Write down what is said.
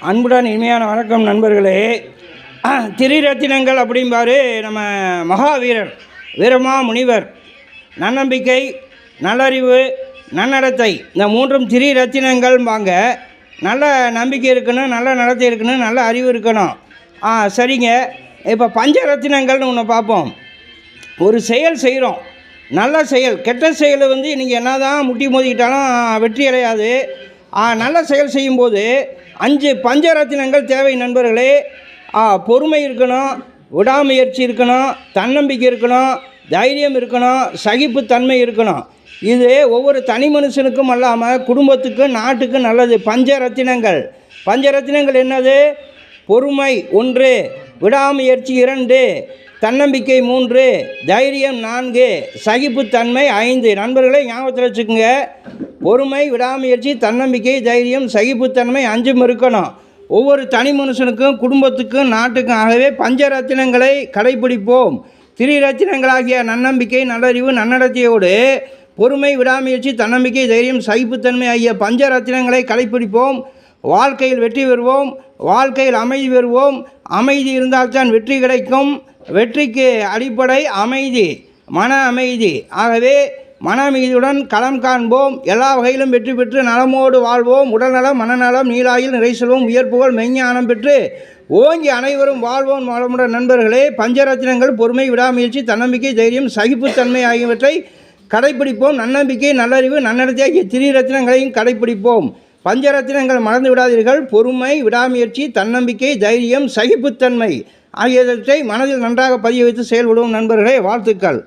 அன்புடன் இனிமையான வணக்கம் நண்பர்களே. திரிரத்தினங்கள் அப்படிம்பாரு நம்ம மகாவீரர் வீரமா முனிவர். நன்னம்பிக்கை, நல்லறிவு, நன்னடத்தை, இந்த மூன்றும் திரிரத்தினங்கள்பாங்க. நல்ல நம்பிக்கை இருக்கணும், நல்ல நடத்தை இருக்கணும், நல்ல அறிவு இருக்கணும். சரிங்க. இப்போ பஞ்சரத்தினங்கள்னு ஒன்று பார்ப்போம். ஒரு செயல் செய்கிறோம், நல்ல செயல். கெட்ட செயல் நீங்கள் என்ன தான் முட்டி மோதிக்கிட்டாலும் வெற்றி அடையாது. நல்ல செயல் செய்யும்போது 5 பஞ்சரத்தினங்கள் தேவை நண்பர்களே. பொறுமை இருக்கணும், விடாமுயற்சி இருக்கணும், தன்னம்பிக்கை இருக்கணும், தைரியம் இருக்கணும், சகிப்புத்தன்மை இருக்கணும். இது ஒவ்வொரு தனி மனுஷனுக்கும் அல்லாமல் குடும்பத்துக்கும் நாட்டுக்கும் நல்லது. பஞ்சரத்தினங்கள். பஞ்சரத்தினங்கள் என்னது? பொறுமை 1, விடாமுயற்சி 2, தன்னம்பிக்கை 3, தைரியம் 4, சகிப்புத்தன்மை 5. நண்பர்களே ஞாபகத்தில் வச்சுக்கோங்க. பொறுமை, விடாமுயற்சி, தன்னம்பிக்கை, தைரியம், சகிப்புத்தன்மை 5 இருக்கணும் ஒவ்வொரு தனி மனுஷனுக்கும், குடும்பத்துக்கும், நாட்டுக்கும். ஆகவே பஞ்சரத்தினங்களை கடைபிடிப்போம். திரிரத்தினங்களாகிய நன்னம்பிக்கை, நல்லறிவு, நன்னடத்தையோடு பொறுமை, விடாமுயற்சி, தன்னம்பிக்கை, தைரியம், சகிப்புத்தன்மை ஆகிய பஞ்சரத்தினங்களை கடைபிடிப்போம். வாழ்க்கையில் வெற்றி பெறுவோம். வாழ்க்கையில் அமைதி பெறுவோம். அமைதி இருந்தால்தான் வெற்றி கிடைக்கும். வெற்றிக்கு அடிப்படை அமைதி, மன அமைதி. ஆகவே மன அமைதியுடன் களம் காண்போம். எல்லா வகையிலும் வெற்றி பெற்று நலமோடு வாழ்வோம். உடல்நலம், மனநலம், நீலாயில், நிறை செல்வம், உயர்ப்புகள், மெஞ்ஞானம் பெற்று ஓங்கி அனைவரும் வாழ்வோம் வளமுடன். நண்பர்களே, பஞ்சரத்தினங்கள் பொறுமை, விடாமுயற்சி, தன்னம்பிக்கை, தைரியம், சகிப்புத்தன்மை ஆகியவற்றை கடைப்பிடிப்போம். நன்னம்பிக்கை, நல்லறிவு, நன்னடத்தை ஆகிய திரிரத்தினங்களையும் கடைப்பிடிப்போம். பஞ்சரத்தினங்கள் மறந்து விடாதீர்கள். பொறுமை, விடாமுயற்சி, தன்னம்பிக்கை, தைரியம், சகிப்புத்தன்மை ஆகியவற்றை மனதில் நன்றாக பதிய வைத்து செயல்படுவோம் நண்பர்களே. வாழ்த்துக்கள்.